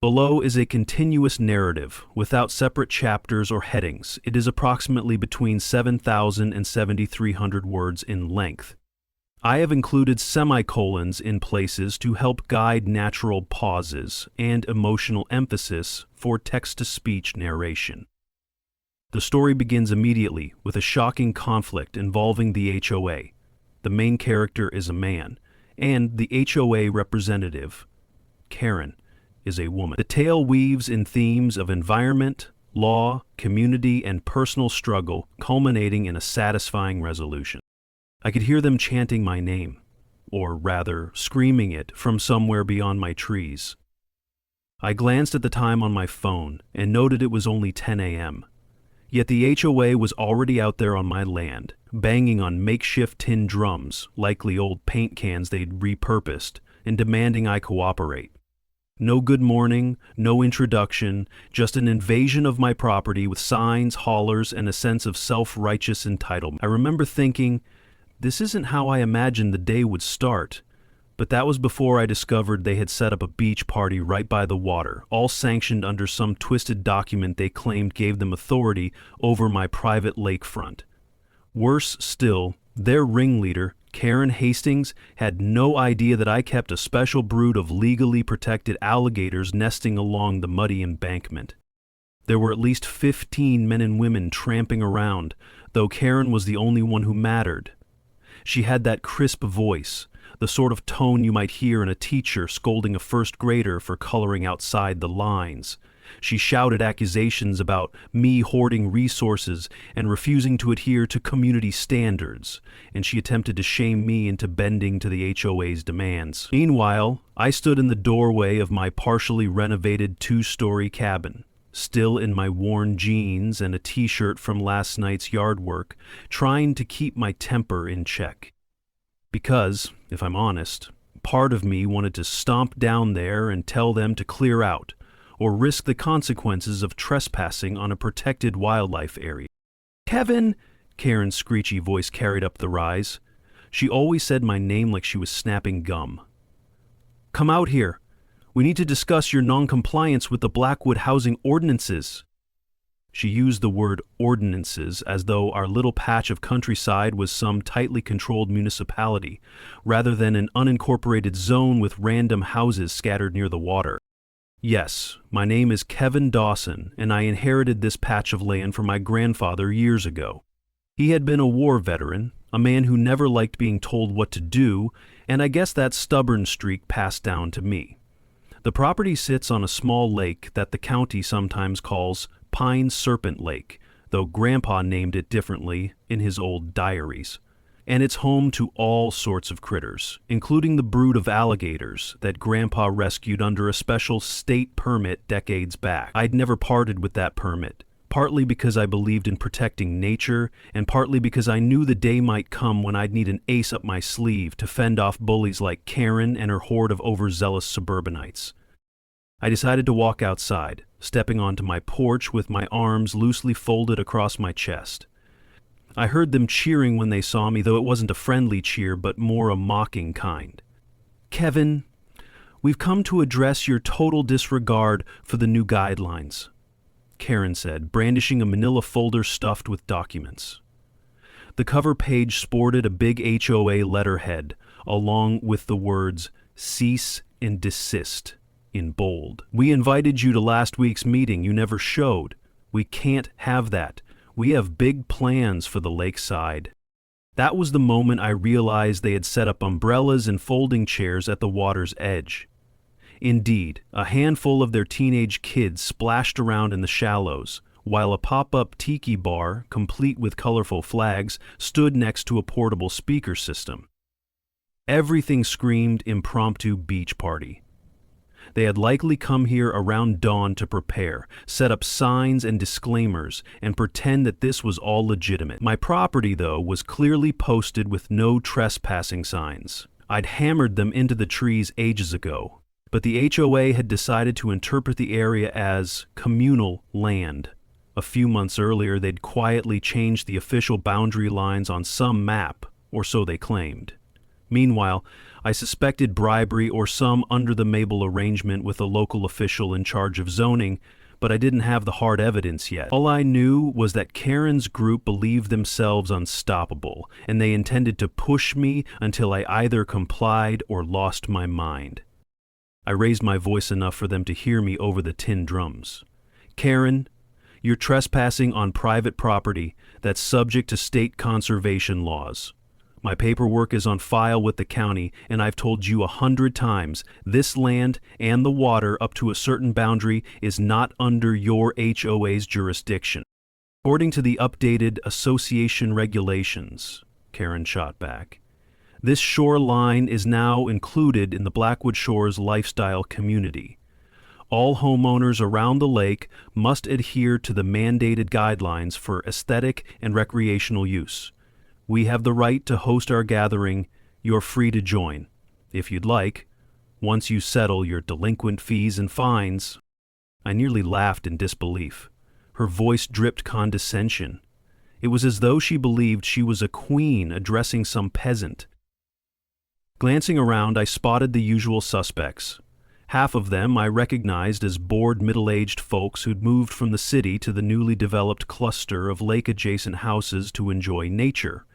Below is a continuous narrative, without separate chapters or headings. It is approximately between 7,000 and 7,300 words in length. I have included semicolons in places to help guide natural pauses and emotional emphasis for text-to-speech narration. The story begins immediately with a shocking conflict involving the HOA. The main character is a man, and the HOA representative, Karen, is a woman. The tale weaves in themes of environment, law, community, and personal struggle, culminating in a satisfying resolution. I could hear them chanting my name, or rather, screaming it from somewhere beyond my trees. I glanced at the time on my phone and noted it was only 10 a.m. Yet the HOA was already out there on my land, banging on makeshift tin drums, likely old paint cans they'd repurposed, and demanding I cooperate. No good morning, no introduction, just an invasion of my property with signs, hollers, and a sense of self-righteous entitlement. I remember thinking, this isn't how I imagined the day would start, but that was before I discovered they had set up a beach party right by the water, all sanctioned under some twisted document they claimed gave them authority over my private lakefront. Worse still, their ringleader, Karen Hastings, had no idea that I kept a special brood of legally protected alligators nesting along the muddy embankment. There were at least 15 men and women tramping around, though Karen was the only one who mattered. She had that crisp voice, the sort of tone you might hear in a teacher scolding a first grader for coloring outside the lines. She shouted accusations about me hoarding resources and refusing to adhere to community standards, and she attempted to shame me into bending to the HOA's demands. Meanwhile, I stood in the doorway of my partially renovated 2-story cabin, still in my worn jeans and a t-shirt from last night's yard work, trying to keep my temper in check. Because, if I'm honest, part of me wanted to stomp down there and tell them to clear out, or risk the consequences of trespassing on a protected wildlife area. "Kevin!" Karen's screechy voice carried up the rise. She always said my name like she was snapping gum. "Come out here. We need to discuss your non-compliance with the Blackwood housing ordinances." She used the word ordinances as though our little patch of countryside was some tightly controlled municipality, rather than an unincorporated zone with random houses scattered near the water. Yes, my name is Kevin Dawson, and I inherited this patch of land from my grandfather years ago. He had been a war veteran, a man who never liked being told what to do, and I guess that stubborn streak passed down to me. The property sits on a small lake that the county sometimes calls Pine Serpent Lake, though Grandpa named it differently in his old diaries. And it's home to all sorts of critters, including the brood of alligators that Grandpa rescued under a special state permit decades back. I'd never parted with that permit, partly because I believed in protecting nature, and partly because I knew the day might come when I'd need an ace up my sleeve to fend off bullies like Karen and her horde of overzealous suburbanites. I decided to walk outside, stepping onto my porch with my arms loosely folded across my chest. I heard them cheering when they saw me, though it wasn't a friendly cheer, but more a mocking kind. "Kevin, we've come to address your total disregard for the new guidelines," Karen said, brandishing a manila folder stuffed with documents. The cover page sported a big HOA letterhead, along with the words, "Cease and desist," in bold. "We invited you to last week's meeting. You never showed. We can't have that. We have big plans for the lakeside." That was the moment I realized they had set up umbrellas and folding chairs at the water's edge. Indeed, a handful of their teenage kids splashed around in the shallows, while a pop-up tiki bar, complete with colorful flags, stood next to a portable speaker system. Everything screamed impromptu beach party. They had likely come here around dawn to prepare, set up signs and disclaimers, and pretend that this was all legitimate. My property, though, was clearly posted with no trespassing signs. I'd hammered them into the trees ages ago, but the HOA had decided to interpret the area as communal land. A few months earlier, they'd quietly changed the official boundary lines on some map, or so they claimed. Meanwhile, I suspected bribery or some under-the-table arrangement with a local official in charge of zoning, but I didn't have the hard evidence yet. All I knew was that Karen's group believed themselves unstoppable, and they intended to push me until I either complied or lost my mind. I raised my voice enough for them to hear me over the tin drums. Karen, you're trespassing on private property that's subject to state conservation laws. My paperwork is on file with the county, and I've told you 100 times, this land and the water up to a certain boundary is not under your HOA's jurisdiction. According to the updated association regulations, Karen shot back, this shoreline is now included in the Blackwood Shores lifestyle community. All homeowners around the lake must adhere to the mandated guidelines for aesthetic and recreational use. We have the right to host our gathering. You're free to join, if you'd like, once you settle your delinquent fees and fines. I nearly laughed in disbelief. Her voice dripped condescension. It was as though she believed she was a queen addressing some peasant. Glancing around, I spotted the usual suspects. Half of them I recognized as bored middle-aged folks who'd moved from the city to the newly developed cluster of lake-adjacent houses to enjoy nature.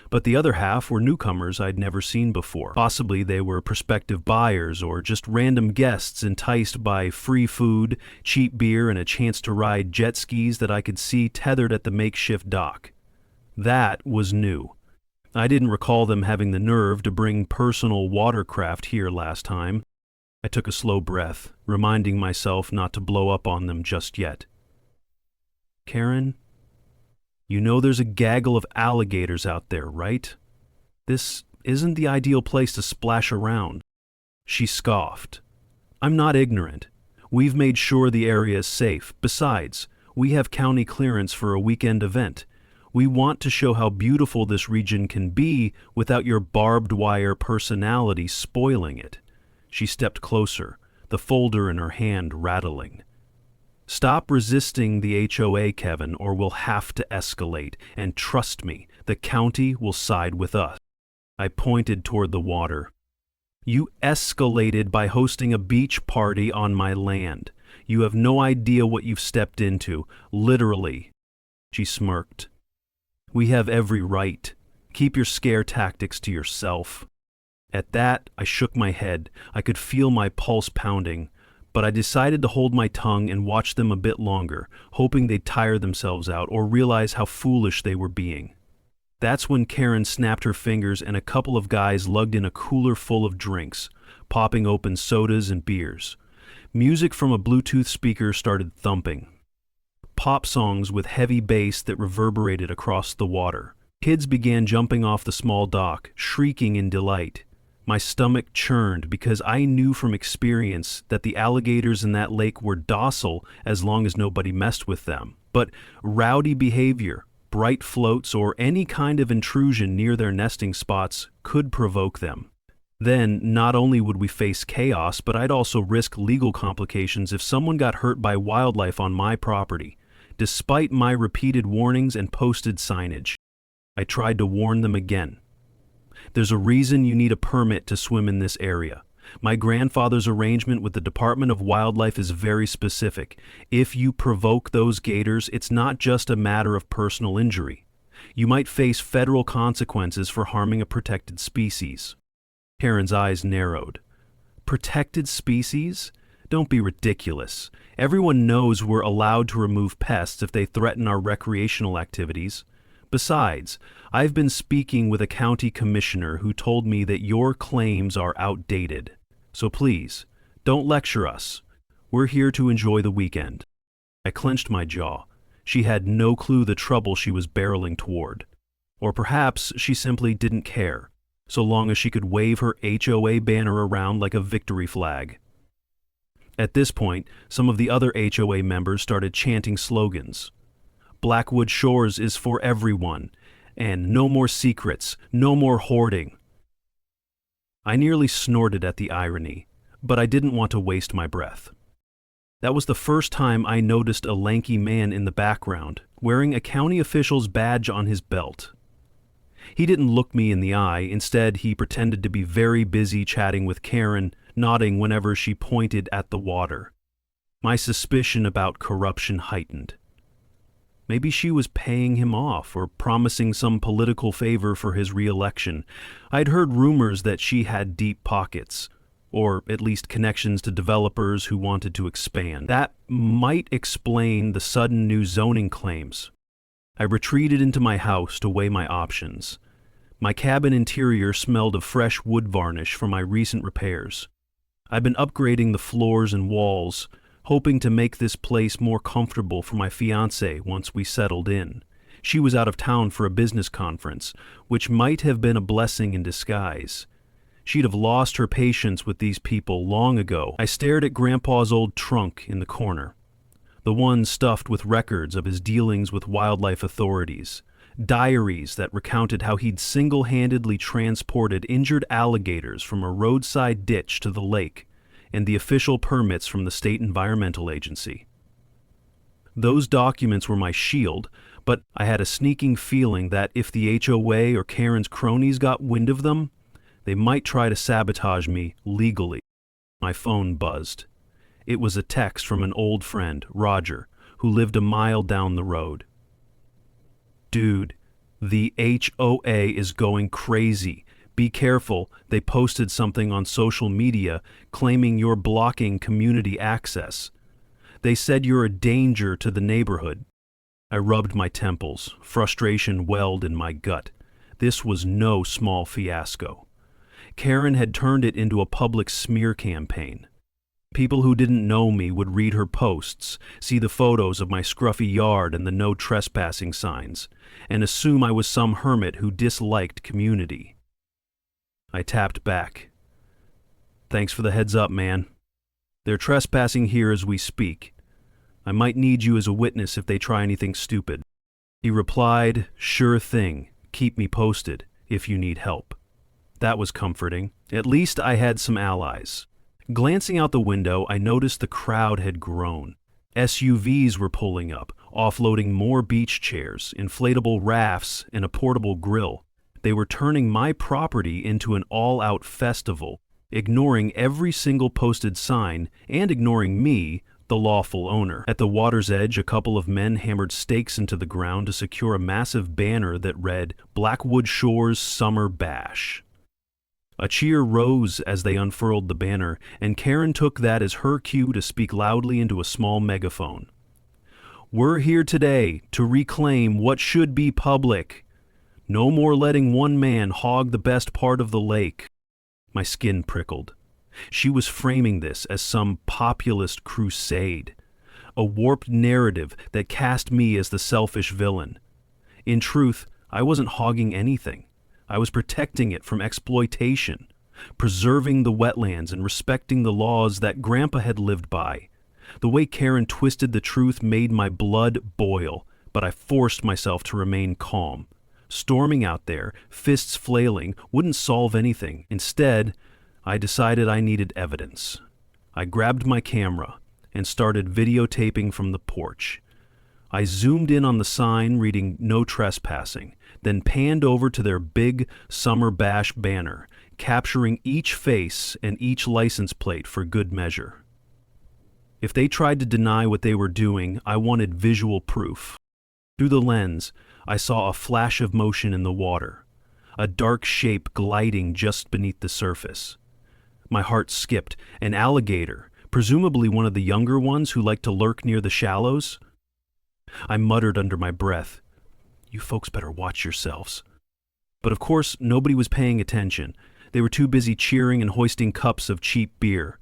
But the other half were newcomers I'd never seen before. Possibly they were prospective buyers or just random guests enticed by free food, cheap beer, and a chance to ride jet skis that I could see tethered at the makeshift dock. That was new. I didn't recall them having the nerve to bring personal watercraft here last time. I took a slow breath, reminding myself not to blow up on them just yet. Karen, you know there's a gaggle of alligators out there, right? This isn't the ideal place to splash around. She scoffed. I'm not ignorant. We've made sure the area is safe. Besides, we have county clearance for a weekend event. We want to show how beautiful this region can be without your barbed wire personality spoiling it. She stepped closer, the folder in her hand rattling. Stop resisting the HOA, Kevin, or we'll have to escalate, and trust me, the county will side with us. I pointed toward the water. You escalated by hosting a beach party on my land. You have no idea what you've stepped into, literally. She smirked. We have every right. Keep your scare tactics to yourself. At that, I shook my head. I could feel my pulse pounding. But I decided to hold my tongue and watch them a bit longer, hoping they'd tire themselves out or realize how foolish they were being. That's when Karen snapped her fingers and a couple of guys lugged in a cooler full of drinks, popping open sodas and beers. Music from a Bluetooth speaker started thumping. Pop songs with heavy bass that reverberated across the water. Kids began jumping off the small dock, shrieking in delight. My stomach churned because I knew from experience that the alligators in that lake were docile as long as nobody messed with them. But rowdy behavior, bright floats, or any kind of intrusion near their nesting spots could provoke them. Then, not only would we face chaos, but I'd also risk legal complications if someone got hurt by wildlife on my property, despite my repeated warnings and posted signage. I tried to warn them again. There's a reason you need a permit to swim in this area. My grandfather's arrangement with the Department of Wildlife is very specific. If you provoke those gators, it's not just a matter of personal injury. You might face federal consequences for harming a protected species. Karen's eyes narrowed. Protected species? Don't be ridiculous. Everyone knows we're allowed to remove pests if they threaten our recreational activities. Besides, I've been speaking with a county commissioner who told me that your claims are outdated. So please, don't lecture us. We're here to enjoy the weekend. I clenched my jaw. She had no clue the trouble she was barreling toward. Or perhaps she simply didn't care, so long as she could wave her HOA banner around like a victory flag. At this point, some of the other HOA members started chanting slogans. Blackwood Shores is for everyone, and no more secrets, no more hoarding. I nearly snorted at the irony, but I didn't want to waste my breath. That was the first time I noticed a lanky man in the background, wearing a county official's badge on his belt. He didn't look me in the eye. Instead, he pretended to be very busy chatting with Karen, nodding whenever she pointed at the water. My suspicion about corruption heightened. Maybe she was paying him off or promising some political favor for his re-election. I'd heard rumors that she had deep pockets, or at least connections to developers who wanted to expand. That might explain the sudden new zoning claims. I retreated into my house to weigh my options. My cabin interior smelled of fresh wood varnish from my recent repairs. I'd been upgrading the floors and walls, hoping to make this place more comfortable for my fiancée once we settled in. She was out of town for a business conference, which might have been a blessing in disguise. She'd have lost her patience with these people long ago. I stared at Grandpa's old trunk in the corner, the one stuffed with records of his dealings with wildlife authorities, diaries that recounted how he'd single-handedly transported injured alligators from a roadside ditch to the lake, and the official permits from the State Environmental Agency. Those documents were my shield, but I had a sneaking feeling that if the HOA or Karen's cronies got wind of them, they might try to sabotage me legally. My phone buzzed. It was a text from an old friend, Roger, who lived a mile down the road. Dude, the HOA is going crazy. Be careful, they posted something on social media claiming you're blocking community access. They said you're a danger to the neighborhood. I rubbed my temples, frustration welled in my gut. This was no small fiasco. Karen had turned it into a public smear campaign. People who didn't know me would read her posts, see the photos of my scruffy yard and the no trespassing signs, and assume I was some hermit who disliked community. I tapped back. Thanks for the heads up, man. They're trespassing here as we speak. I might need you as a witness if they try anything stupid. He replied, sure thing, keep me posted if you need help. That was comforting. At least I had some allies. Glancing out the window, I noticed the crowd had grown. SUVs were pulling up, offloading more beach chairs, inflatable rafts, and a portable grill. They were turning my property into an all-out festival, ignoring every single posted sign and ignoring me, the lawful owner. At the water's edge, a couple of men hammered stakes into the ground to secure a massive banner that read, Blackwood Shores Summer Bash. A cheer rose as they unfurled the banner, and Karen took that as her cue to speak loudly into a small megaphone. We're here today to reclaim what should be public. No more letting one man hog the best part of the lake. My skin prickled. She was framing this as some populist crusade, a warped narrative that cast me as the selfish villain. In truth, I wasn't hogging anything. I was protecting it from exploitation, preserving the wetlands and respecting the laws that Grandpa had lived by. The way Karen twisted the truth made my blood boil, but I forced myself to remain calm. Storming out there, fists flailing, wouldn't solve anything. Instead, I decided I needed evidence. I grabbed my camera and started videotaping from the porch. I zoomed in on the sign reading "No Trespassing," then panned over to their big Summer Bash banner, capturing each face and each license plate for good measure. If they tried to deny what they were doing, I wanted visual proof. Through the lens, I saw a flash of motion in the water, a dark shape gliding just beneath the surface. My heart skipped. An alligator, presumably one of the younger ones who like to lurk near the shallows. I muttered under my breath, "You folks better watch yourselves." But of course, nobody was paying attention. They were too busy cheering and hoisting cups of cheap beer.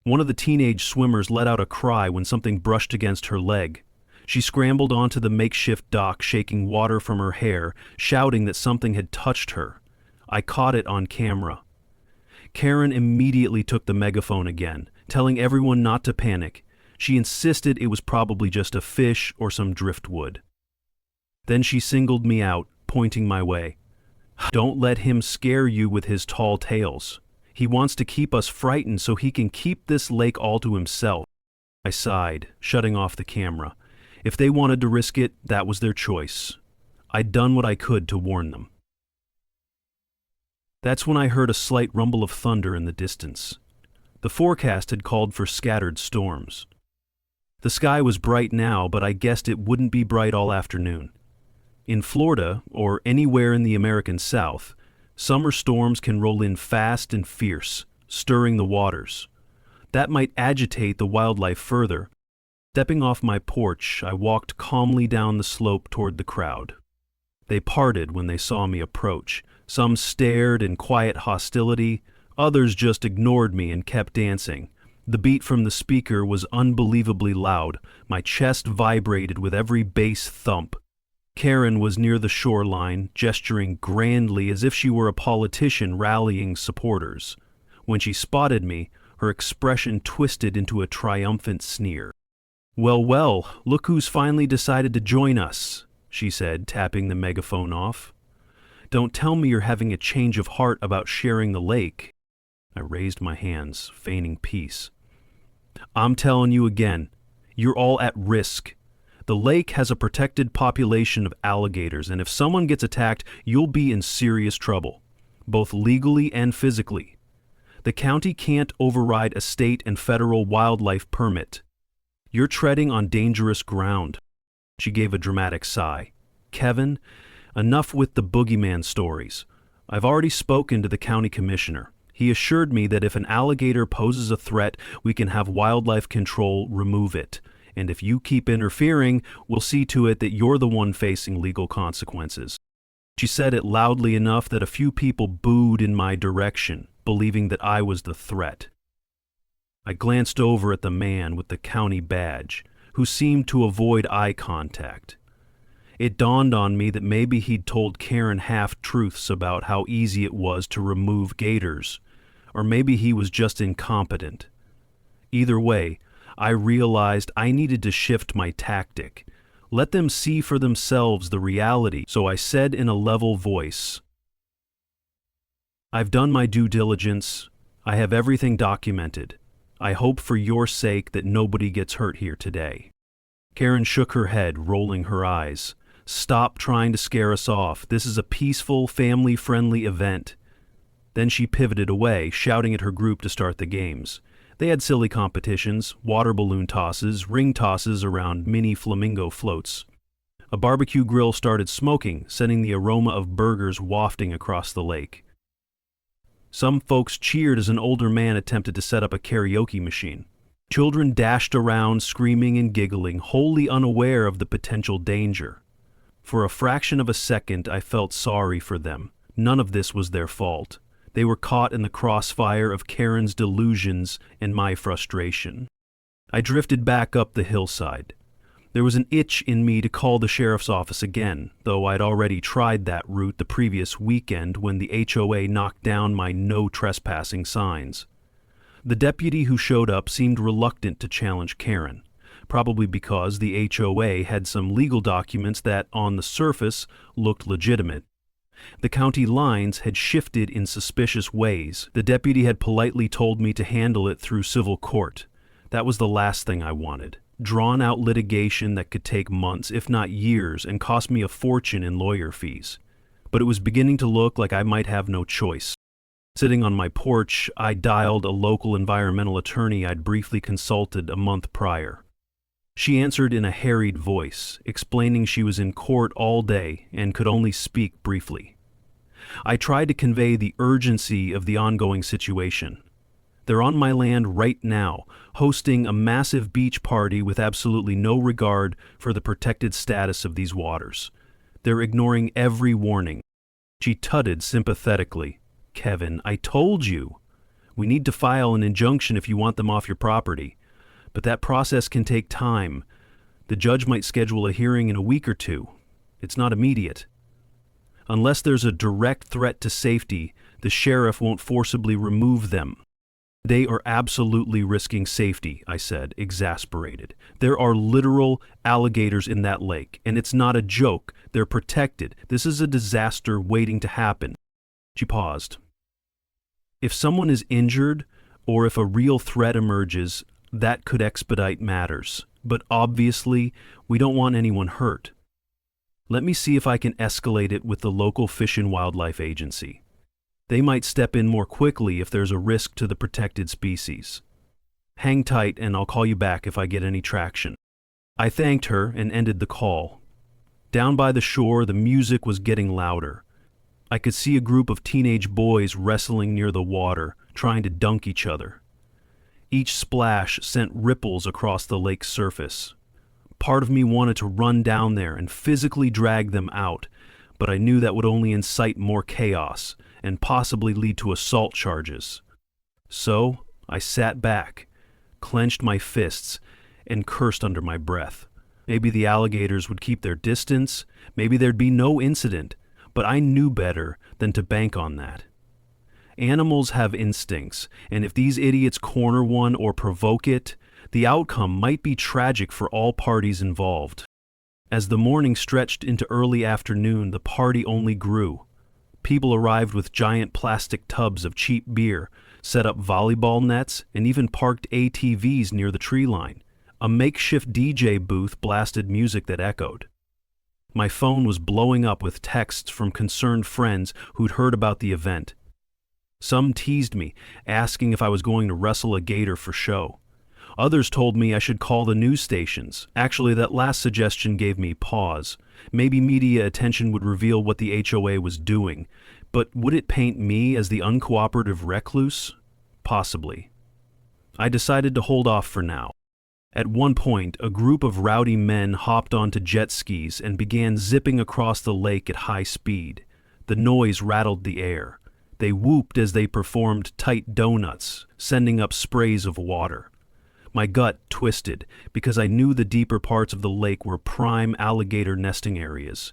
One of the teenage swimmers let out a cry when something brushed against her leg. She scrambled onto the makeshift dock, shaking water from her hair, shouting that something had touched her. I caught it on camera. Karen immediately took the megaphone again, telling everyone not to panic. She insisted it was probably just a fish or some driftwood. Then she singled me out, pointing my way. "Don't let him scare you with his tall tales. He wants to keep us frightened so he can keep this lake all to himself." I sighed, shutting off the camera. If they wanted to risk it, that was their choice. I'd done what I could to warn them. That's when I heard a slight rumble of thunder in the distance. The forecast had called for scattered storms. The sky was bright now, but I guessed it wouldn't be bright all afternoon. In Florida, or anywhere in the American South, summer storms can roll in fast and fierce, stirring the waters. That might agitate the wildlife further. Stepping off my porch, I walked calmly down the slope toward the crowd. They parted when they saw me approach. Some stared in quiet hostility, others just ignored me and kept dancing. The beat from the speaker was unbelievably loud. My chest vibrated with every bass thump. Karen was near the shoreline, gesturing grandly as if she were a politician rallying supporters. When she spotted me, her expression twisted into a triumphant sneer. "Well, well, look who's finally decided to join us," she said, tapping the megaphone off. "Don't tell me you're having a change of heart about sharing the lake." I raised my hands, feigning peace. "I'm telling you again, you're all at risk. The lake has a protected population of alligators, and if someone gets attacked, you'll be in serious trouble, both legally and physically. The county can't override a state and federal wildlife permit. You're treading on dangerous ground." She gave a dramatic sigh. "Kevin, enough with the boogeyman stories. I've already spoken to the county commissioner. He assured me that if an alligator poses a threat, we can have wildlife control remove it. And if you keep interfering, we'll see to it that you're the one facing legal consequences." She said it loudly enough that a few people booed in my direction, believing that I was the threat. I glanced over at the man with the county badge, who seemed to avoid eye contact. It dawned on me that maybe he'd told Karen half-truths about how easy it was to remove gators, or maybe he was just incompetent. Either way, I realized I needed to shift my tactic. Let them see for themselves the reality, so I said in a level voice, "I've done my due diligence. I have everything documented. I hope for your sake that nobody gets hurt here today." Karen shook her head, rolling her eyes. "Stop trying to scare us off. This is a peaceful, family-friendly event." Then she pivoted away, shouting at her group to start the games. They had silly competitions, water balloon tosses, ring tosses around mini flamingo floats. A barbecue grill started smoking, sending the aroma of burgers wafting across the lake. Some folks cheered as an older man attempted to set up a karaoke machine. Children dashed around, screaming and giggling, wholly unaware of the potential danger. For a fraction of a second, I felt sorry for them. None of this was their fault. They were caught in the crossfire of Karen's delusions and my frustration. I drifted back up the hillside. There was an itch in me to call the sheriff's office again, though I'd already tried that route the previous weekend when the HOA knocked down my no trespassing signs. The deputy who showed up seemed reluctant to challenge Karen, probably because the HOA had some legal documents that, on the surface, looked legitimate. The county lines had shifted in suspicious ways. The deputy had politely told me to handle it through civil court. That was the last thing I wanted. Drawn-out litigation that could take months, if not years, and cost me a fortune in lawyer fees. But it was beginning to look like I might have no choice. Sitting on my porch, I dialed a local environmental attorney I'd briefly consulted a month prior. She answered in a harried voice, explaining she was in court all day and could only speak briefly. I tried to convey the urgency of the ongoing situation. They're on my land right now, hosting a massive beach party with absolutely no regard for the protected status of these waters. They're ignoring every warning. She tutted sympathetically. "Kevin, I told you. We need to file an injunction if you want them off your property. But that process can take time. The judge might schedule a hearing in a week or two. It's not immediate. Unless there's a direct threat to safety, the sheriff won't forcibly remove them." "They are absolutely risking safety," I said, exasperated. "There are literal alligators in that lake, and it's not a joke. They're protected. This is a disaster waiting to happen." She paused. "If someone is injured, or if a real threat emerges, that could expedite matters. But obviously, we don't want anyone hurt. Let me see if I can escalate it with the local Fish and Wildlife Agency. They might step in more quickly if there's a risk to the protected species. Hang tight and I'll call you back if I get any traction." I thanked her and ended the call. Down by the shore, the music was getting louder. I could see a group of teenage boys wrestling near the water, trying to dunk each other. Each splash sent ripples across the lake's surface. Part of me wanted to run down there and physically drag them out, but I knew that would only incite more chaos and possibly lead to assault charges. So I sat back, clenched my fists, and cursed under my breath. Maybe the alligators would keep their distance, maybe there'd be no incident, but I knew better than to bank on that. Animals have instincts, and if these idiots corner one or provoke it, the outcome might be tragic for all parties involved. As the morning stretched into early afternoon, the party only grew. People arrived with giant plastic tubs of cheap beer, set up volleyball nets, and even parked ATVs near the tree line. A makeshift DJ booth blasted music that echoed. My phone was blowing up with texts from concerned friends who'd heard about the event. Some teased me, asking if I was going to wrestle a gator for show. Others told me I should call the news stations. Actually, that last suggestion gave me pause. Maybe media attention would reveal what the HOA was doing, but would it paint me as the uncooperative recluse? Possibly. I decided to hold off for now. At one point, a group of rowdy men hopped onto jet skis and began zipping across the lake at high speed. The noise rattled the air. They whooped as they performed tight donuts, sending up sprays of water. My gut twisted because I knew the deeper parts of the lake were prime alligator nesting areas.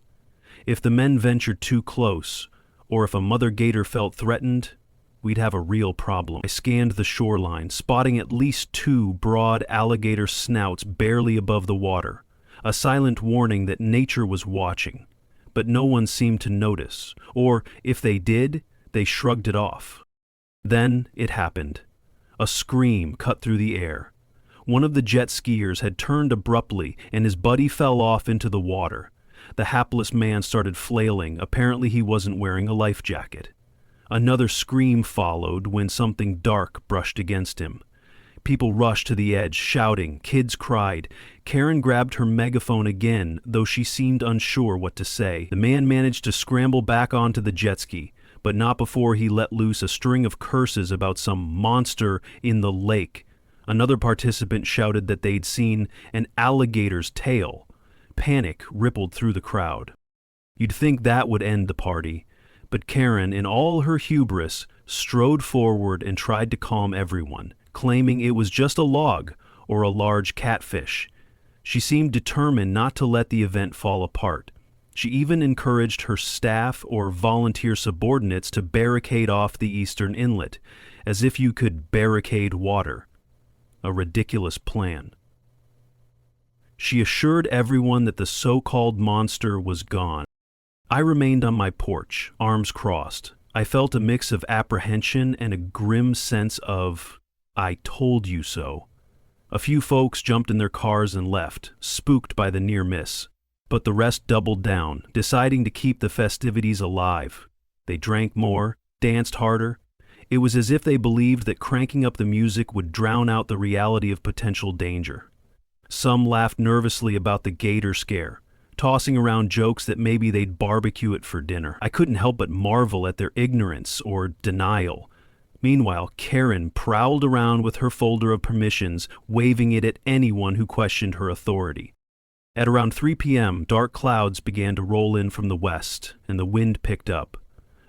If the men ventured too close, or if a mother gator felt threatened, we'd have a real problem. I scanned the shoreline, spotting at least 2 broad alligator snouts barely above the water, a silent warning that nature was watching. But no one seemed to notice, or if they did, they shrugged it off. Then it happened. A scream cut through the air. One of the jet skiers had turned abruptly, and his buddy fell off into the water. The hapless man started flailing. Apparently he wasn't wearing a life jacket. Another scream followed when something dark brushed against him. People rushed to the edge, shouting. Kids cried. Karen grabbed her megaphone again, though she seemed unsure what to say. The man managed to scramble back onto the jet ski, but not before he let loose a string of curses about some monster in the lake. Another participant shouted that they'd seen an alligator's tail. Panic rippled through the crowd. You'd think that would end the party, but Karen, in all her hubris, strode forward and tried to calm everyone, claiming it was just a log or a large catfish. She seemed determined not to let the event fall apart. She even encouraged her staff or volunteer subordinates to barricade off the eastern inlet, as if you could barricade water. A ridiculous plan. She assured everyone that the so-called monster was gone. I remained on my porch, arms crossed. I felt a mix of apprehension and a grim sense of, I told you so. A few folks jumped in their cars and left, spooked by the near miss. But the rest doubled down, deciding to keep the festivities alive. They drank more, danced harder. It was as if they believed that cranking up the music would drown out the reality of potential danger. Some laughed nervously about the gator scare, tossing around jokes that maybe they'd barbecue it for dinner. I couldn't help but marvel at their ignorance or denial. Meanwhile, Karen prowled around with her folder of permissions, waving it at anyone who questioned her authority. At around 3 p.m., dark clouds began to roll in from the west, and the wind picked up.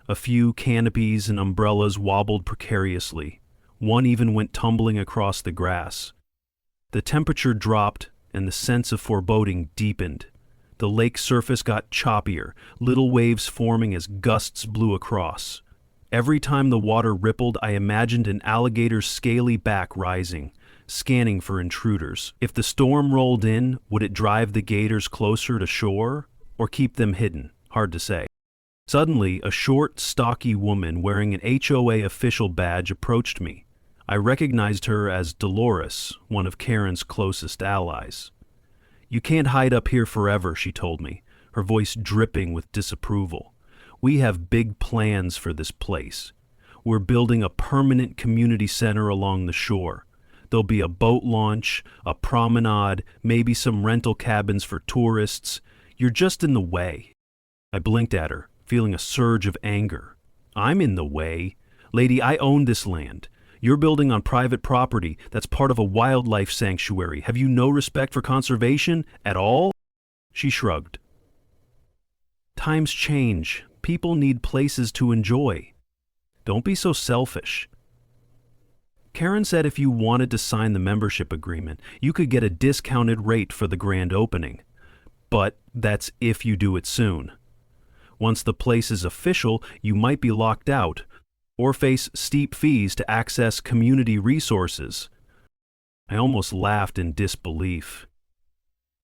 A few canopies and umbrellas wobbled precariously. One even went tumbling across the grass. The temperature dropped, and the sense of foreboding deepened. The lake surface got choppier, little waves forming as gusts blew across. Every time the water rippled, I imagined an alligator's scaly back rising, scanning for intruders. If the storm rolled in, would it drive the gators closer to shore, or keep them hidden? Hard to say. Suddenly, a short, stocky woman wearing an HOA official badge approached me. I recognized her as Dolores, one of Karen's closest allies. "You can't hide up here forever," she told me. her voice dripping with disapproval. "We have big plans for this place. We're building a permanent community center along the shore. There'll be a boat launch, a promenade, maybe some rental cabins for tourists. You're just in the way." I blinked at her, feeling a surge of anger. "I'm in the way? Lady, I own this land. You're building on private property that's part of a wildlife sanctuary. Have you no respect for conservation at all?" She shrugged. "Times change. People need places to enjoy. Don't be so selfish." Karen said if you wanted to sign the membership agreement, you could get a discounted rate for the grand opening. But that's if you do it soon. Once the place is official, you might be locked out, or face steep fees to access community resources. I almost laughed in disbelief.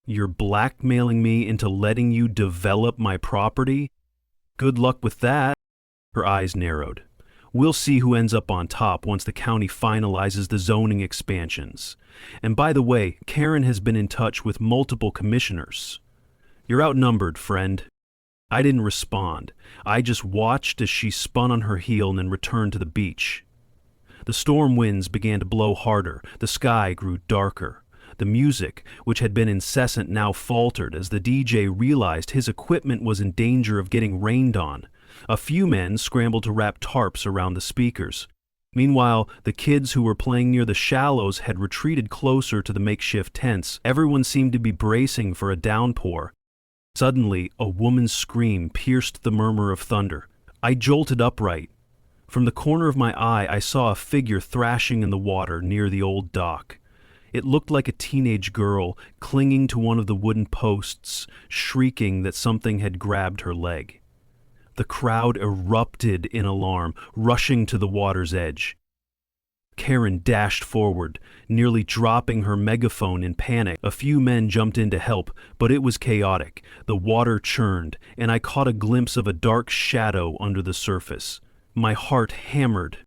"You're blackmailing me into letting you develop my property? Good luck with that." Her eyes narrowed. "We'll see who ends up on top once the county finalizes the zoning expansions. And by the way, Karen has been in touch with multiple commissioners. You're outnumbered, friend." I didn't respond. I just watched as she spun on her heel and then returned to the beach. The storm winds began to blow harder. The sky grew darker. The music, which had been incessant, now faltered as the DJ realized his equipment was in danger of getting rained on. A few men scrambled to wrap tarps around the speakers. Meanwhile, the kids who were playing near the shallows had retreated closer to the makeshift tents. Everyone seemed to be bracing for a downpour. Suddenly, a woman's scream pierced the murmur of thunder. I jolted upright. From the corner of my eye, I saw a figure thrashing in the water near the old dock. It looked like a teenage girl, clinging to one of the wooden posts, shrieking that something had grabbed her leg. The crowd erupted in alarm, rushing to the water's edge. Karen dashed forward, nearly dropping her megaphone in panic. A few men jumped in to help, but it was chaotic. The water churned, and I caught a glimpse of a dark shadow under the surface. My heart hammered.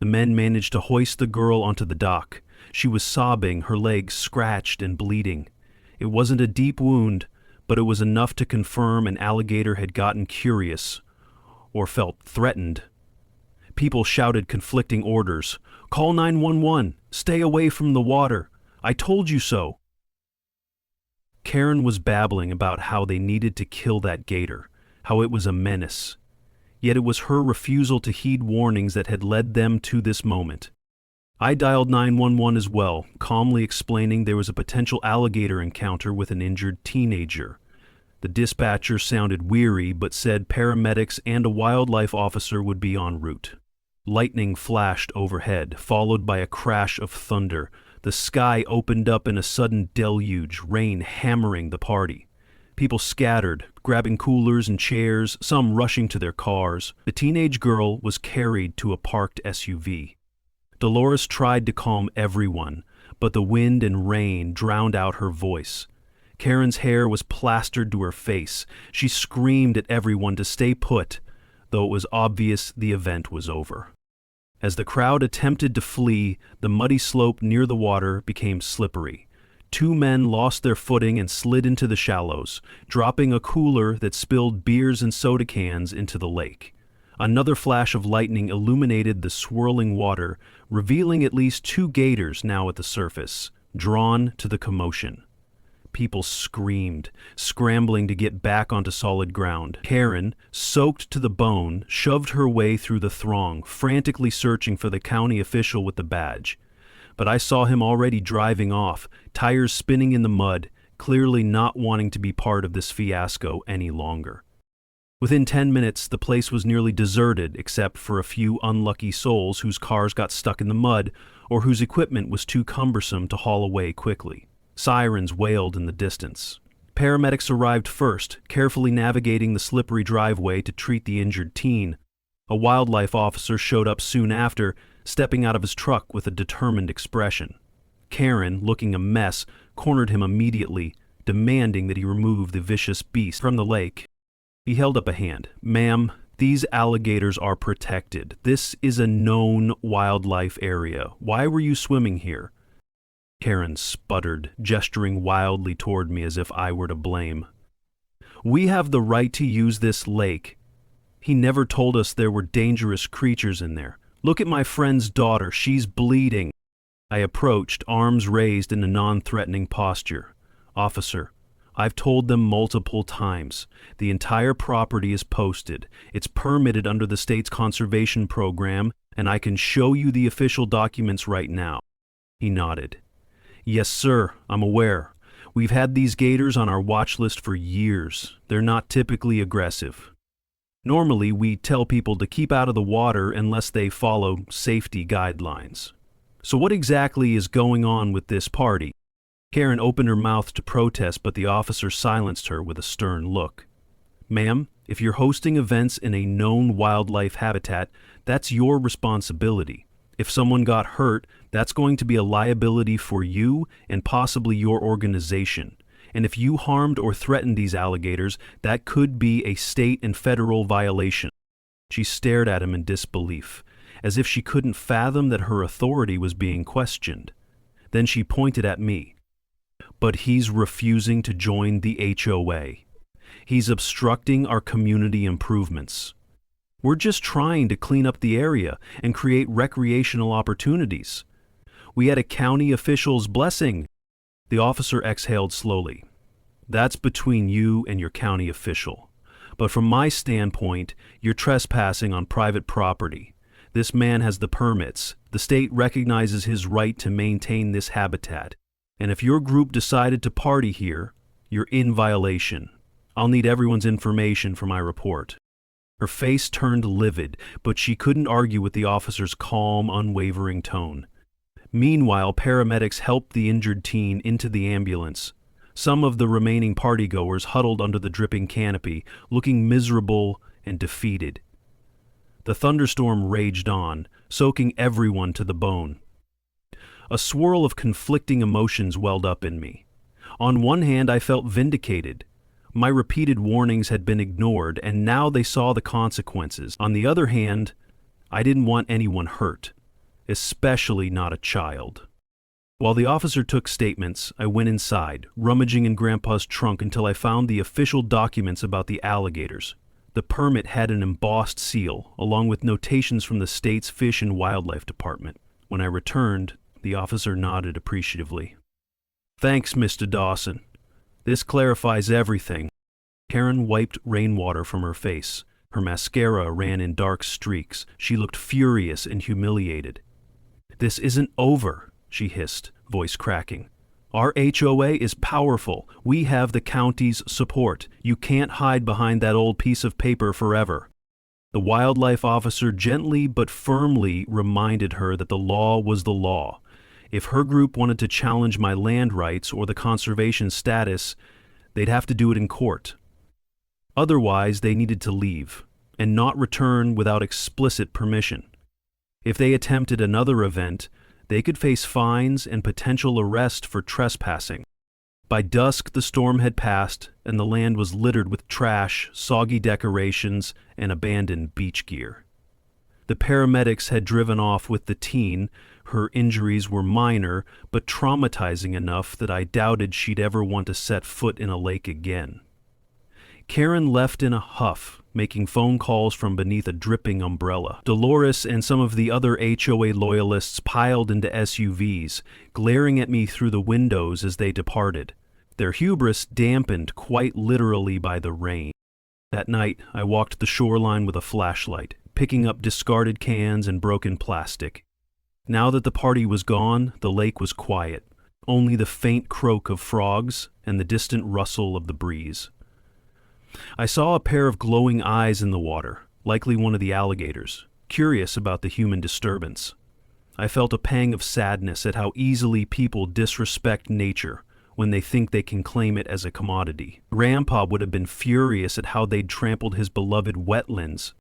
The men managed to hoist the girl onto the dock. She was sobbing, her legs scratched and bleeding. It wasn't a deep wound, but it was enough to confirm an alligator had gotten curious, or felt threatened. People shouted conflicting orders. "Call 911! Stay away from the water! I told you so!" Karen was babbling about how they needed to kill that gator, how it was a menace. Yet it was her refusal to heed warnings that had led them to this moment. I dialed 911 as well, calmly explaining there was a potential alligator encounter with an injured teenager. The dispatcher sounded weary but said paramedics and a wildlife officer would be en route. Lightning flashed overhead, followed by a crash of thunder. The sky opened up in a sudden deluge, rain hammering the party. People scattered, grabbing coolers and chairs, some rushing to their cars. The teenage girl was carried to a parked SUV. Dolores tried to calm everyone, but the wind and rain drowned out her voice. Karen's hair was plastered to her face. She screamed at everyone to stay put, though it was obvious the event was over. As the crowd attempted to flee, the muddy slope near the water became slippery. Two men lost their footing and slid into the shallows, dropping a cooler that spilled beers and soda cans into the lake. Another flash of lightning illuminated the swirling water, revealing at least two gators now at the surface, drawn to the commotion. People screamed, scrambling to get back onto solid ground. Karen, soaked to the bone, shoved her way through the throng, frantically searching for the county official with the badge. But I saw him already driving off, tires spinning in the mud, clearly not wanting to be part of this fiasco any longer. Within 10 minutes, the place was nearly deserted except for a few unlucky souls whose cars got stuck in the mud or whose equipment was too cumbersome to haul away quickly. Sirens wailed in the distance. Paramedics arrived first, carefully navigating the slippery driveway to treat the injured teen. A wildlife officer showed up soon after, stepping out of his truck with a determined expression. Karen, looking a mess, cornered him immediately, demanding that he remove the vicious beast from the lake. He held up a hand. "Ma'am, these alligators are protected. This is a known wildlife area. Why were you swimming here?" Karen sputtered, gesturing wildly toward me as if I were to blame. We have the right to use this lake. He never told us there were dangerous creatures in there. Look at my friend's daughter. She's bleeding. I approached, arms raised in a non-threatening posture. Officer, I've told them multiple times. The entire property is posted. It's permitted under the state's conservation program, and I can show you the official documents right now. He nodded. Yes, sir, I'm aware. We've had these gators on our watch list for years. They're not typically aggressive. Normally, we tell people to keep out of the water unless they follow safety guidelines. So what exactly is going on with this party? Karen opened her mouth to protest, but the officer silenced her with a stern look. Ma'am, if you're hosting events in a known wildlife habitat, that's your responsibility. If someone got hurt, that's going to be a liability for you and possibly your organization. And if you harmed or threatened these alligators, that could be a state and federal violation. She stared at him in disbelief, as if she couldn't fathom that her authority was being questioned. Then she pointed at me. But he's refusing to join the HOA. He's obstructing our community improvements. We're just trying to clean up the area and create recreational opportunities. We had a county official's blessing. The officer exhaled slowly. That's between you and your county official. But from my standpoint, you're trespassing on private property. This man has the permits. The state recognizes his right to maintain this habitat. And if your group decided to party here, you're in violation. I'll need everyone's information for my report. Her face turned livid, but she couldn't argue with the officer's calm, unwavering tone. Meanwhile, paramedics helped the injured teen into the ambulance. Some of the remaining partygoers huddled under the dripping canopy, looking miserable and defeated. The thunderstorm raged on, soaking everyone to the bone. A swirl of conflicting emotions welled up in me. On one hand, I felt vindicated. My repeated warnings had been ignored, and now they saw the consequences. On the other hand, I didn't want anyone hurt, especially not a child. While the officer took statements, I went inside, rummaging in Grandpa's trunk until I found the official documents about the alligators. The permit had an embossed seal, along with notations from the state's Fish and Wildlife Department. When I returned, the officer nodded appreciatively. Thanks, Mr. Dawson. This clarifies everything. Karen wiped rainwater from her face. Her mascara ran in dark streaks. She looked furious and humiliated. This isn't over, she hissed, voice cracking. Our HOA is powerful. We have the county's support. You can't hide behind that old piece of paper forever. The wildlife officer gently but firmly reminded her that the law was the law. If her group wanted to challenge my land rights or the conservation status, they'd have to do it in court. Otherwise, they needed to leave, and not return without explicit permission. If they attempted another event, they could face fines and potential arrest for trespassing. By dusk, the storm had passed, and the land was littered with trash, soggy decorations, and abandoned beach gear. The paramedics had driven off with the teen. Her injuries were minor, but traumatizing enough that I doubted she'd ever want to set foot in a lake again. Karen left in a huff, making phone calls from beneath a dripping umbrella. Dolores and some of the other HOA loyalists piled into SUVs, glaring at me through the windows as they departed, their hubris dampened quite literally by the rain. That night, I walked the shoreline with a flashlight, picking up discarded cans and broken plastic. Now that the party was gone, the lake was quiet, only the faint croak of frogs and the distant rustle of the breeze. I saw a pair of glowing eyes in the water, likely one of the alligators, curious about the human disturbance. I felt a pang of sadness at how easily people disrespect nature when they think they can claim it as a commodity. Grandpa would have been furious at how they'd trampled his beloved wetlands.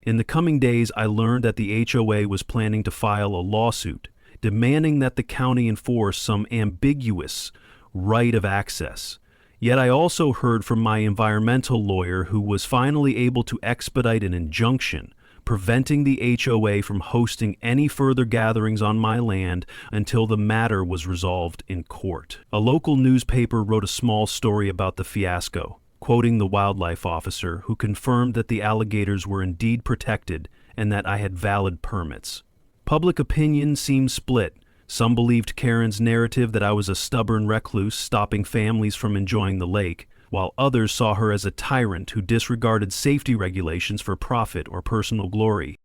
In the coming days, I learned that the HOA was planning to file a lawsuit, demanding that the county enforce some ambiguous right of access. Yet I also heard from my environmental lawyer who was finally able to expedite an injunction, preventing the HOA from hosting any further gatherings on my land until the matter was resolved in court. A local newspaper wrote a small story about the fiasco, quoting the wildlife officer, who confirmed that the alligators were indeed protected and that I had valid permits. Public opinion seemed split. Some believed Karen's narrative that I was a stubborn recluse stopping families from enjoying the lake, while others saw her as a tyrant who disregarded safety regulations for profit or personal glory.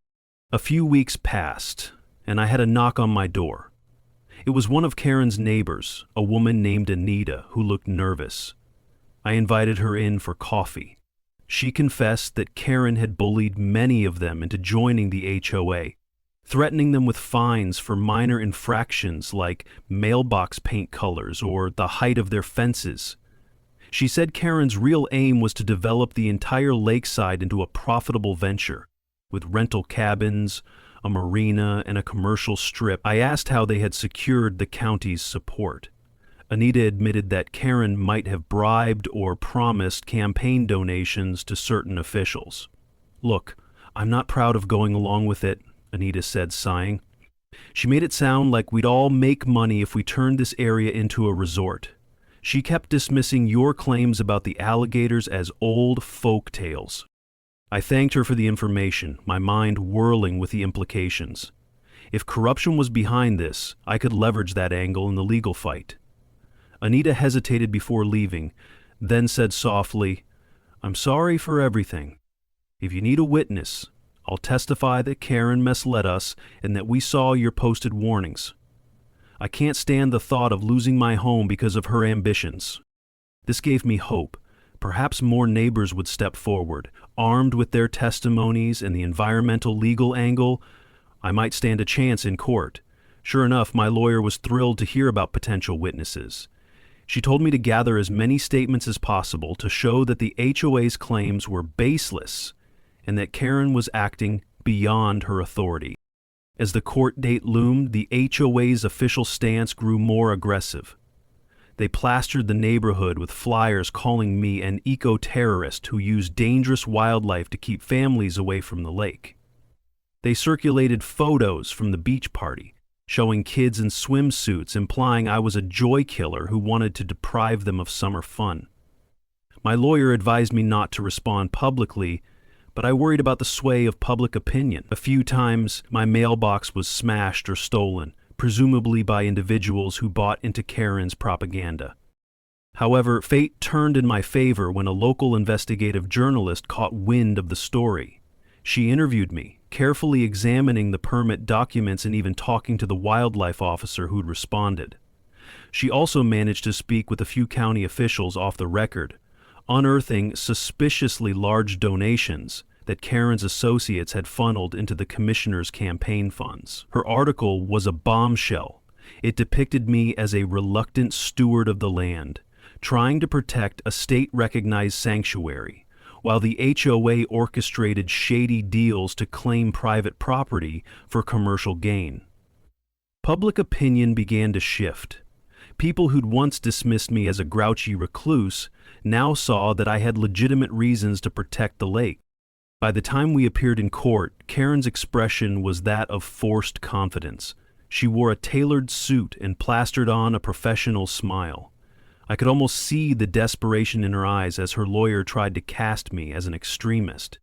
A few weeks passed, and I had a knock on my door. It was one of Karen's neighbors, a woman named Anita, who looked nervous. I invited her in for coffee. She confessed that Karen had bullied many of them into joining the HOA, threatening them with fines for minor infractions like mailbox paint colors or the height of their fences. She said Karen's real aim was to develop the entire lakeside into a profitable venture, with rental cabins, a marina, and a commercial strip. I asked how they had secured the county's support. Anita admitted that Karen might have bribed or promised campaign donations to certain officials. "Look, I'm not proud of going along with it," Anita said, sighing. "She made it sound like we'd all make money if we turned this area into a resort. She kept dismissing your claims about the alligators as old folk tales." I thanked her for the information, my mind whirling with the implications. If corruption was behind this, I could leverage that angle in the legal fight. Anita hesitated before leaving, then said softly, "I'm sorry for everything. If you need a witness, I'll testify that Karen misled us and that we saw your posted warnings. I can't stand the thought of losing my home because of her ambitions." This gave me hope. Perhaps more neighbors would step forward. Armed with their testimonies and the environmental legal angle, I might stand a chance in court. Sure enough, my lawyer was thrilled to hear about potential witnesses. She told me to gather as many statements as possible to show that the HOA's claims were baseless and that Karen was acting beyond her authority. As the court date loomed, the HOA's official stance grew more aggressive. They plastered the neighborhood with flyers calling me an eco-terrorist who used dangerous wildlife to keep families away from the lake. They circulated photos from the beach party, showing kids in swimsuits, implying I was a joy killer who wanted to deprive them of summer fun. My lawyer advised me not to respond publicly, but I worried about the sway of public opinion. A few times, my mailbox was smashed or stolen, presumably by individuals who bought into Karen's propaganda. However, fate turned in my favor when a local investigative journalist caught wind of the story. She interviewed me, carefully examining the permit documents and even talking to the wildlife officer who'd responded. She also managed to speak with a few county officials off the record, unearthing suspiciously large donations that Karen's associates had funneled into the commissioner's campaign funds. Her article was a bombshell. It depicted me as a reluctant steward of the land, trying to protect a state-recognized sanctuary, while the HOA orchestrated shady deals to claim private property for commercial gain. Public opinion began to shift. People who'd once dismissed me as a grouchy recluse now saw that I had legitimate reasons to protect the lake. By the time we appeared in court, Karen's expression was that of forced confidence. She wore a tailored suit and plastered on a professional smile. I could almost see the desperation in her eyes as her lawyer tried to cast me as an extremist.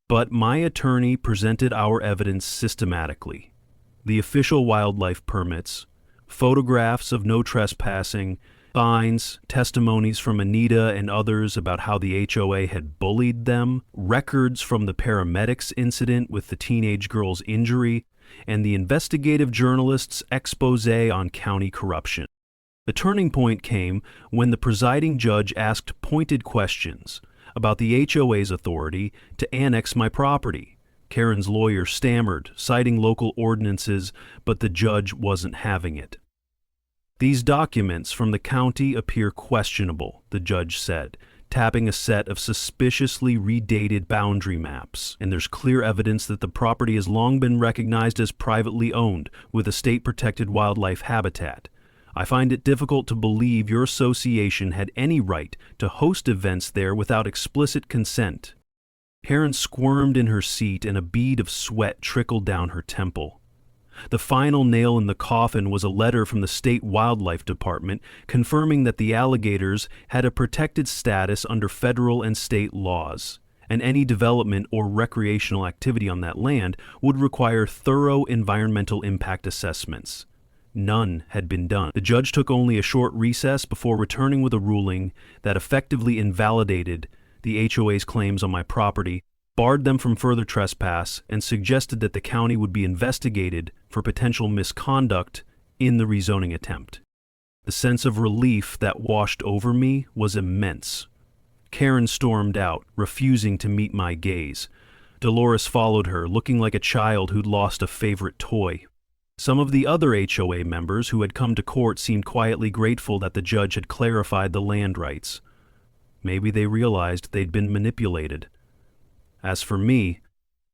But my attorney presented our evidence systematically. The official wildlife permits, photographs of no trespassing, fines, testimonies from Anita and others about how the HOA had bullied them, records from the paramedics incident with the teenage girl's injury, and the investigative journalist's expose on county corruption. The turning point came when the presiding judge asked pointed questions about the HOA's authority to annex my property. Karen's lawyer stammered, citing local ordinances, but the judge wasn't having it. "These documents from the county appear questionable," the judge said, tapping a set of suspiciously redated boundary maps, "and there's clear evidence that the property has long been recognized as privately owned, with a state-protected wildlife habitat. I find it difficult to believe your association had any right to host events there without explicit consent." Karen squirmed in her seat and a bead of sweat trickled down her temple. The final nail in the coffin was a letter from the State Wildlife Department confirming that the alligators had a protected status under federal and state laws, and any development or recreational activity on that land would require thorough environmental impact assessments. None had been done. The judge took only a short recess before returning with a ruling that effectively invalidated the HOA's claims on my property, barred them from further trespass, and suggested that the county would be investigated for potential misconduct in the rezoning attempt. The sense of relief that washed over me was immense. Karen stormed out, refusing to meet my gaze. Dolores followed her, looking like a child who'd lost a favorite toy. Some of the other HOA members who had come to court seemed quietly grateful that the judge had clarified the land rights. Maybe they realized they'd been manipulated. As for me,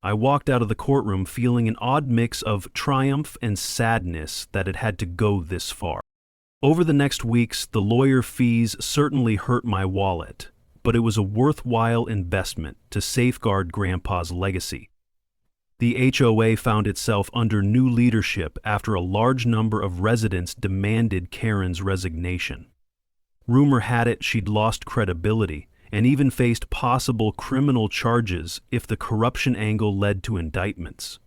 I walked out of the courtroom feeling an odd mix of triumph and sadness that it had to go this far. Over the next weeks, the lawyer fees certainly hurt my wallet, but it was a worthwhile investment to safeguard Grandpa's legacy. The HOA found itself under new leadership after a large number of residents demanded Karen's resignation. Rumor had it she'd lost credibility and even faced possible criminal charges if the corruption angle led to indictments.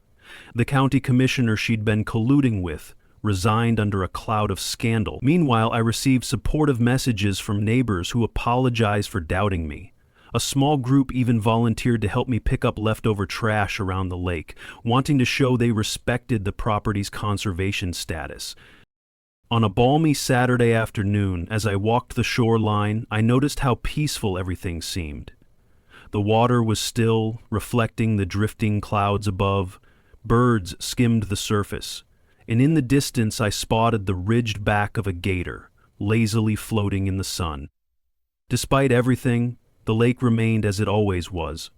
The county commissioner she'd been colluding with resigned under a cloud of scandal. Meanwhile, I received supportive messages from neighbors who apologized for doubting me. A small group even volunteered to help me pick up leftover trash around the lake, wanting to show they respected the property's conservation status. On a balmy Saturday afternoon, as I walked the shoreline, I noticed how peaceful everything seemed. The water was still, reflecting the drifting clouds above. Birds skimmed the surface, and in the distance I spotted the ridged back of a gator, lazily floating in the sun. Despite everything, the lake remained as it always was,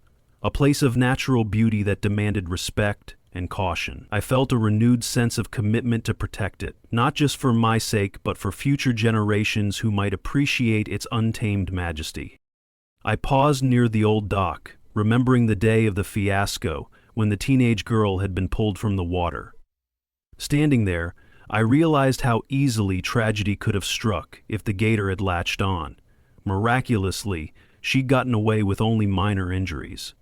a place of natural beauty that demanded respect and caution. I felt a renewed sense of commitment to protect it, not just for my sake, but for future generations who might appreciate its untamed majesty. I paused near the old dock, remembering the day of the fiasco when the teenage girl had been pulled from the water. Standing there, I realized how easily tragedy could have struck if the gator had latched on. Miraculously, she'd gotten away with only minor injuries.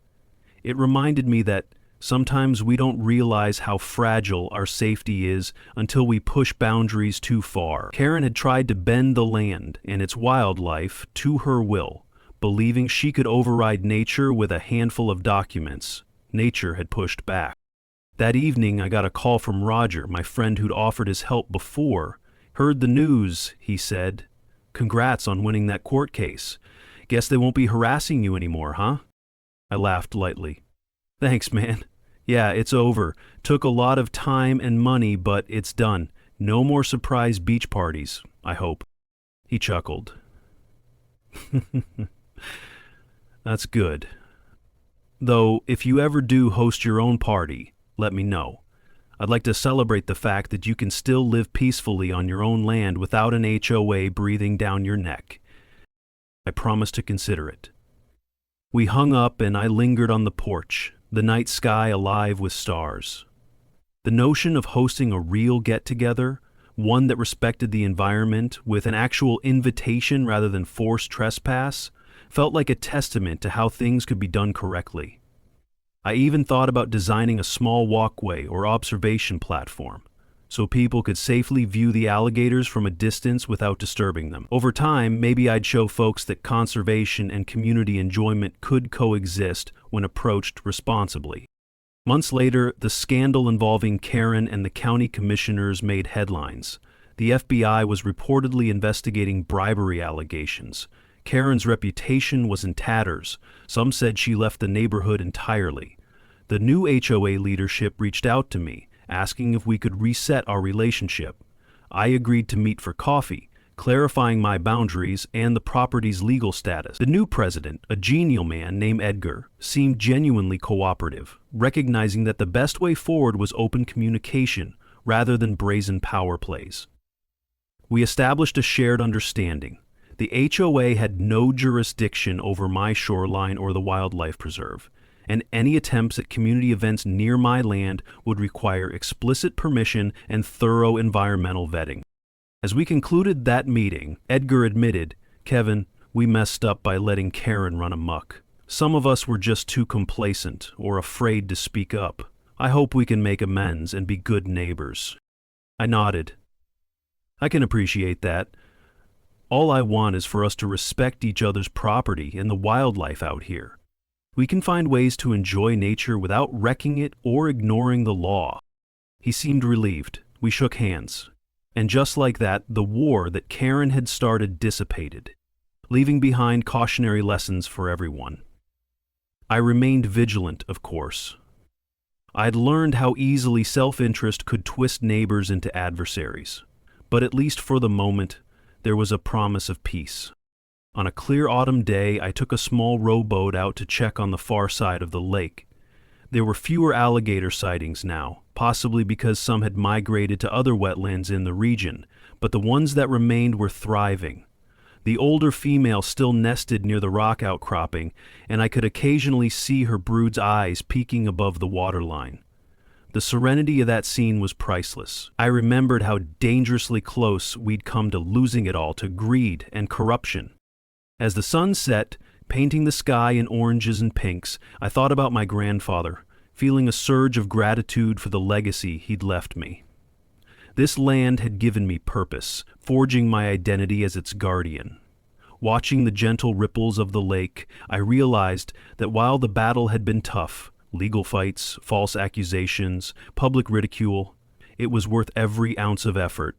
It reminded me that sometimes we don't realize how fragile our safety is until we push boundaries too far. Karen had tried to bend the land and its wildlife to her will, believing she could override nature with a handful of documents. Nature had pushed back. That evening, I got a call from Roger, my friend who'd offered his help before. "Heard the news," he said. "Congrats on winning that court case. Guess they won't be harassing you anymore, huh?" I laughed lightly. "Thanks, man. Yeah, it's over. Took a lot of time and money, but it's done. No more surprise beach parties, I hope." He chuckled. "That's good. Though, if you ever do host your own party, let me know. I'd like to celebrate the fact that you can still live peacefully on your own land without an HOA breathing down your neck." I promised to consider it. We hung up and I lingered on the porch, the night sky alive with stars. The notion of hosting a real get-together, one that respected the environment with an actual invitation rather than forced trespass, felt like a testament to how things could be done correctly. I even thought about designing a small walkway or observation platform, so people could safely view the alligators from a distance without disturbing them. Over time, maybe I'd show folks that conservation and community enjoyment could coexist when approached responsibly. Months later, the scandal involving Karen and the county commissioners made headlines. The FBI was reportedly investigating bribery allegations. Karen's reputation was in tatters. Some said she left the neighborhood entirely. The new HOA leadership reached out to me, asking if we could reset our relationship. I agreed to meet for coffee, clarifying my boundaries and the property's legal status. The new president, a genial man named Edgar, seemed genuinely cooperative, recognizing that the best way forward was open communication rather than brazen power plays. We established a shared understanding. The HOA had no jurisdiction over my shoreline or the wildlife preserve, and any attempts at community events near my land would require explicit permission and thorough environmental vetting. As we concluded that meeting, Edgar admitted, "Kevin, we messed up by letting Karen run amok. Some of us were just too complacent or afraid to speak up. I hope we can make amends and be good neighbors." I nodded. I can appreciate that. All I want is for us to respect each other's property and the wildlife out here. We can find ways to enjoy nature without wrecking it or ignoring the law. He seemed relieved. We shook hands. And just like that, the war that Karen had started dissipated, leaving behind cautionary lessons for everyone. I remained vigilant, of course. I'd learned how easily self-interest could twist neighbors into adversaries. But at least for the moment, there was a promise of peace. On a clear autumn day, I took a small rowboat out to check on the far side of the lake. There were fewer alligator sightings now, possibly because some had migrated to other wetlands in the region, but the ones that remained were thriving. The older female still nested near the rock outcropping, and I could occasionally see her brood's eyes peeking above the waterline. The serenity of that scene was priceless. I remembered how dangerously close we'd come to losing it all to greed and corruption. As the sun set, painting the sky in oranges and pinks, I thought about my grandfather, feeling a surge of gratitude for the legacy he'd left me. This land had given me purpose, forging my identity as its guardian. Watching the gentle ripples of the lake, I realized that while the battle had been tough, legal fights, false accusations, public ridicule, it was worth every ounce of effort.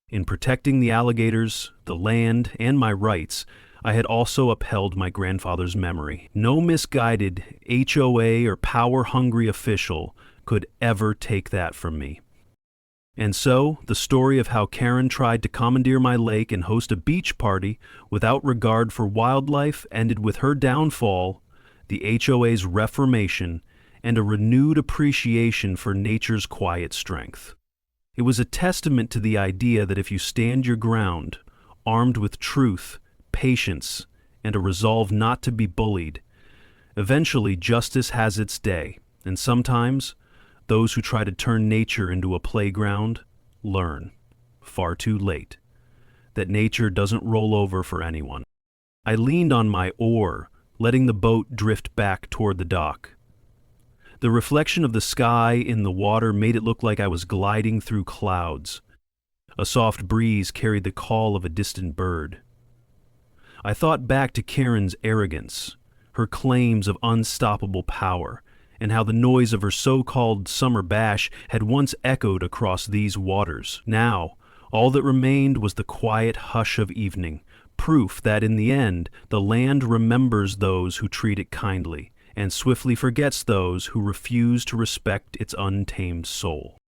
In protecting the alligators, the land, and my rights, I had also upheld my grandfather's memory. No misguided HOA or power-hungry official could ever take that from me. And so, the story of how Karen tried to commandeer my lake and host a beach party without regard for wildlife ended with her downfall, the HOA's reformation, and a renewed appreciation for nature's quiet strength. It was a testament to the idea that if you stand your ground, armed with truth, patience, and a resolve not to be bullied, eventually justice has its day, and sometimes those who try to turn nature into a playground learn, far too late, that nature doesn't roll over for anyone. I leaned on my oar, letting the boat drift back toward the dock. The reflection of the sky in the water made it look like I was gliding through clouds. A soft breeze carried the call of a distant bird. I thought back to Karen's arrogance, her claims of unstoppable power, and how the noise of her so-called summer bash had once echoed across these waters. Now, all that remained was the quiet hush of evening, proof that in the end, the land remembers those who treat it kindly, and swiftly forgets those who refuse to respect its untamed soul.